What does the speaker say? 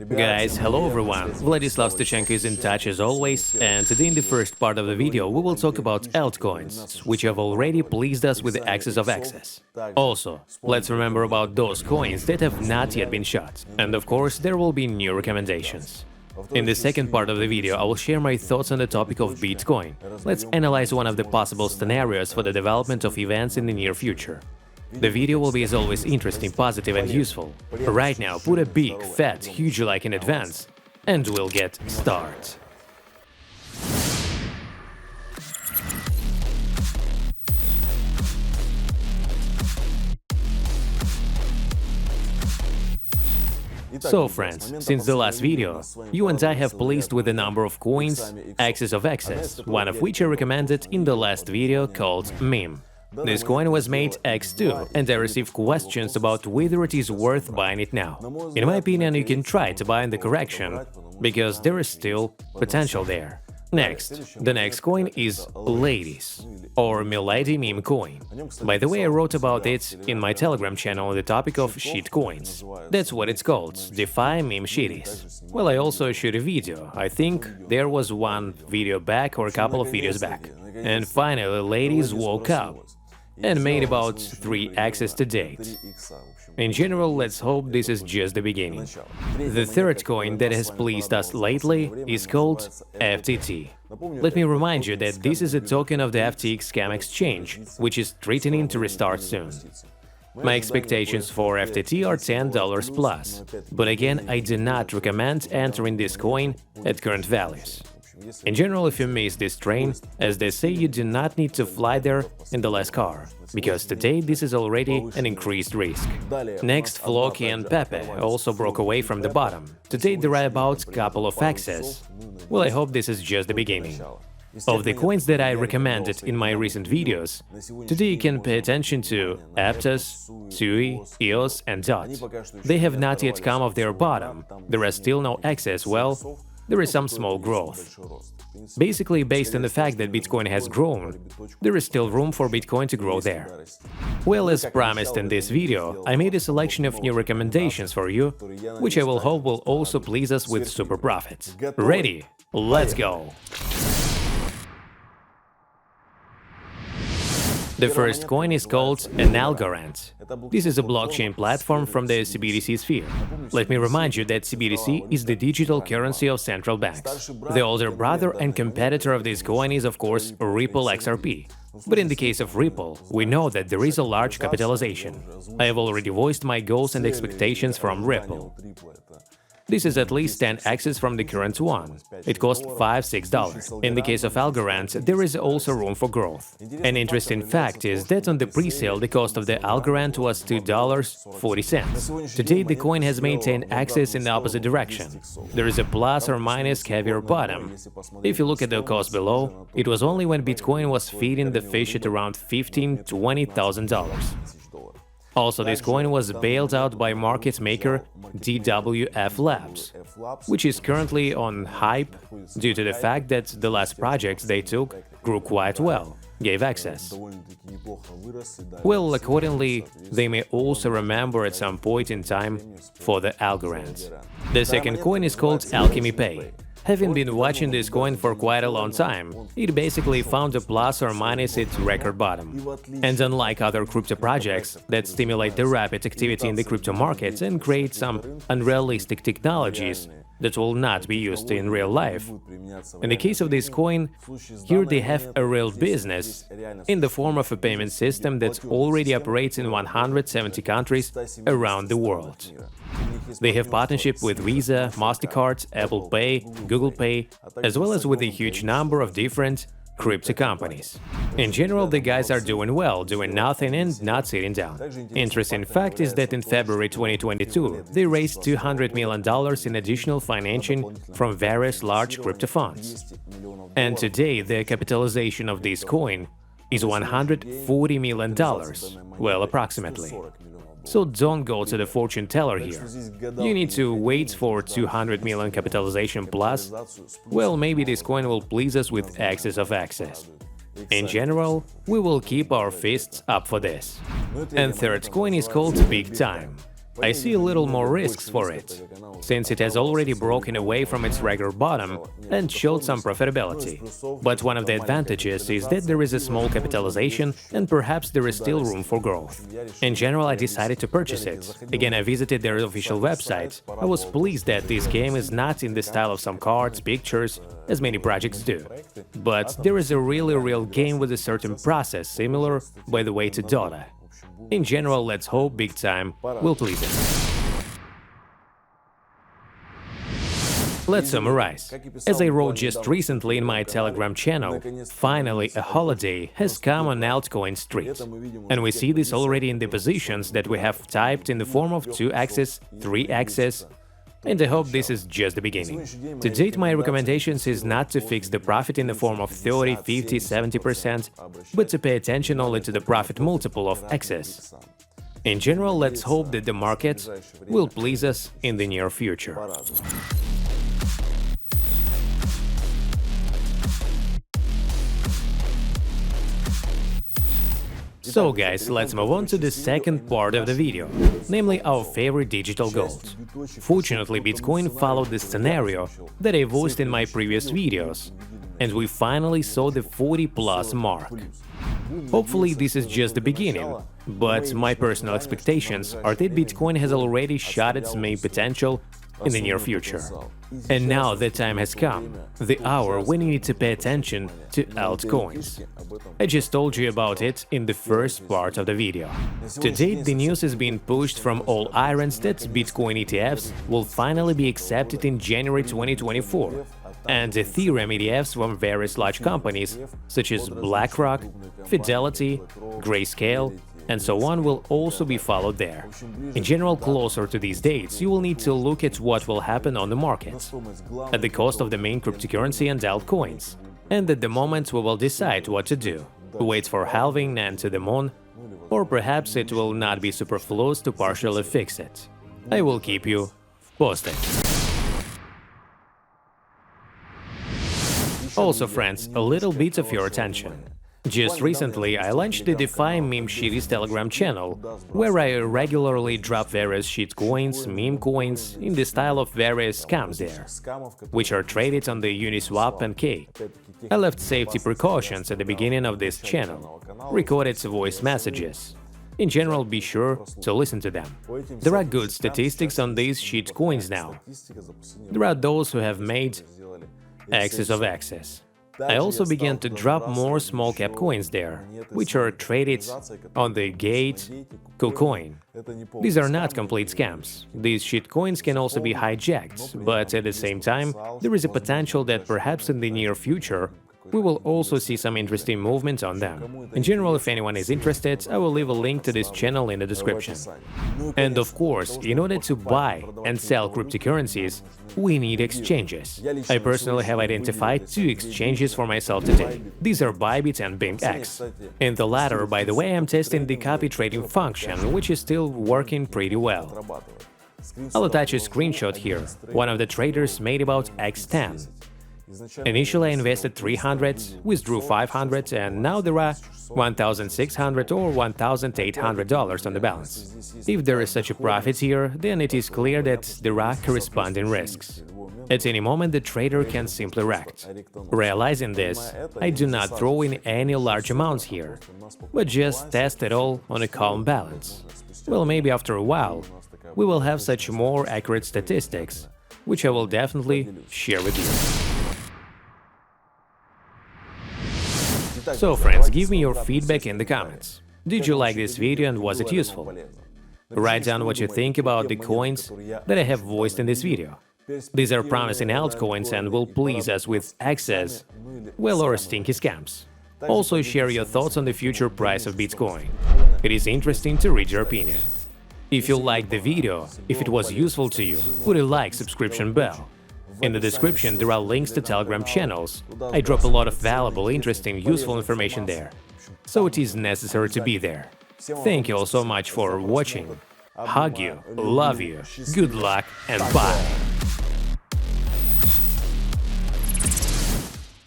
Guys, hello everyone, Vladislav Stachenko is in touch as always, and today in the first part of the video we will talk about altcoins, which have already pleased us with the access of access. Also, let's remember about those coins that have not yet been shot, and of course there will be new recommendations. In the second part of the video I will share my thoughts on the topic of Bitcoin. Let's analyze one of the possible scenarios for the development of events in the near future. The video will be as always interesting, positive and useful. Right now, put a big, fat, huge like in advance, and we'll get started. So friends, since the last video, you and I have pleased with a number of coins, access of access, one of which I recommended in the last video called meme. This coin was made X2, and I received questions about whether it is worth buying it now. In my opinion, you can try to buy in the correction, because there is still potential there. Next, the next coin is Ladies, or Milady meme coin. By the way, I wrote about it in my Telegram channel on the topic of shit coins. That's what it's called, DeFi meme shitties. Well, I also shot a video, I think there was one video back or a couple of videos back. And finally, Ladies woke up and made about 3 access to date. In general, let's hope this is just the beginning. The third coin that has pleased us lately is called FTT. Let me remind you that this is a token of the FTX scam exchange, which is threatening to restart soon. My expectations for FTT are $10 plus, but again, I do not recommend entering this coin at current values. In general, if you miss this train, as they say, you do not need to fly there in the last car, because today this is already an increased risk. Next, Floki and Pepe also broke away from the bottom. Today there are about a couple of access. Well, I hope this is just the beginning. Of the coins that I recommended in my recent videos, today you can pay attention to Aptos, Sui, EOS and DOT. They have not yet come off their bottom, there are still no access, well, there is some small growth. Basically, based on the fact that Bitcoin has grown, there is still room for Bitcoin to grow there. Well, as promised in this video, I made a selection of new recommendations for you, which I will hope will also please us with super profits. Ready? Let's go! The first coin is called an Algorand. This is a blockchain platform from the CBDC sphere. Let me remind you that CBDC is the digital currency of central banks. The older brother and competitor of this coin is, of course, Ripple XRP. But in the case of Ripple, we know that there is a large capitalization. I have already voiced my goals and expectations from Ripple. This is at least 10 access from the current one. It costs $5–6. In the case of Algorand, there is also room for growth. An interesting fact is that on the pre-sale the cost of the Algorand was $2.40. Today the coin has maintained access in the opposite direction. There is a plus or minus heavier bottom. If you look at the cost below, it was only when Bitcoin was feeding the fish at around $15–20,000. Also, this coin was bailed out by market maker DWF Labs, which is currently on hype due to the fact that the last projects they took grew quite well, gave access. Well, accordingly, they may also remember at some point in time for the Algorand. The second coin is called Alchemy Pay. Having been watching this coin for quite a long time, it basically found a plus or minus its record bottom. And unlike other crypto projects that stimulate the rapid activity in the crypto markets and create some unrealistic technologies that will not be used in real life, in the case of this coin, here they have a real business in the form of a payment system that already operates in 170 countries around the world. They have partnership with Visa, MasterCard, Apple Pay, Google Pay, as well as with a huge number of different crypto companies. In general, the guys are doing well, doing nothing and not sitting down. Interesting fact is that in February 2022, they raised $200 million in additional financing from various large crypto funds. And today, the capitalization of this coin is $140 million, well, approximately. So don't go to the fortune teller here. You need to wait for 200 million capitalization plus. Well, maybe this coin will please us with access of access. In general, we will keep our fists up for this. And third coin is called Big Time. I see a little more risks for it, since it has already broken away from its regular bottom and showed some profitability. But one of the advantages is that there is a small capitalization and perhaps there is still room for growth. In general, I decided to purchase it. Again, I visited their official website. I was pleased that this game is not in the style of some cards, pictures, as many projects do. But there is a really real game with a certain process, similar, by the way, to Dota. In general, let's hope Big Time will please us. Let's summarize. As I wrote just recently in my Telegram channel, finally a holiday has come on altcoin street. And we see this already in the positions that we have typed in the form of 2-axis, 3-axis, and I hope this is just the beginning. To date, my recommendations is not to fix the profit in the form of 30, 50, 70%, but to pay attention only to the profit multiple of X's. In general, let's hope that the market will please us in the near future. So guys, let's move on to the second part of the video, namely our favorite digital gold. Fortunately, Bitcoin followed the scenario that I voiced in my previous videos, and we finally saw the 40+ mark. Hopefully this is just the beginning, but my personal expectations are that Bitcoin has already shot its main potential in the near future. And now the time has come, the hour when you need to pay attention to altcoins. I just told you about it in the first part of the video. To date, the news is being pushed from all irons that Bitcoin ETFs will finally be accepted in January 2024, and Ethereum ETFs from various large companies such as BlackRock, Fidelity, Grayscale, and so on will also be followed there. In general, closer to these dates, you will need to look at what will happen on the markets, at the cost of the main cryptocurrency and altcoins, and at the moment we will decide what to do, wait for halving and to the moon, or perhaps it will not be superfluous to partially fix it. I will keep you posted. Also, friends, a little bit of your attention. Just recently, I launched the DeFi Meme Shitties Telegram channel, where I regularly drop various shitcoins, meme coins, in the style of various scams there, which are traded on the Uniswap and K. I left safety precautions at the beginning of this channel, recorded voice messages. In general, be sure to listen to them. There are good statistics on these shitcoins now. There are those who have made excess of excess. I also began to drop more small-cap coins there, which are traded on the Gate KuCoin. These are not complete scams. These shitcoins can also be hijacked, but at the same time, there is a potential that perhaps in the near future we will also see some interesting movement on them. In general, if anyone is interested, I will leave a link to this channel in the description. And of course, in order to buy and sell cryptocurrencies, we need exchanges. I personally have identified 2 exchanges for myself today. These are Bybit and BingX. In the latter, by the way, I'm testing the copy trading function, which is still working pretty well. I'll attach a screenshot here. One of the traders made about X10. Initially, I invested 300, withdrew 500, and now there are $1,600 or $1,800 on the balance. If there is such a profit here, then it is clear that there are corresponding risks. At any moment, the trader can simply wreck. Realizing this, I do not throw in any large amounts here, but just test it all on a calm balance. Well, maybe after a while, we will have such more accurate statistics, which I will definitely share with you. So friends, give me your feedback in the comments. Did you like this video and was it useful? Write down what you think about the coins that I have voiced in this video. These are promising altcoins and will please us with access, well, or stinky scams. Also share your thoughts on the future price of Bitcoin. It is interesting to read your opinion. If you liked the video, if it was useful to you, put a like, subscription bell. In the description there are links to Telegram channels. I drop a lot of valuable, interesting, useful information there, so it is necessary to be there. Thank you all so much for watching. Hug you, love you, good luck and bye!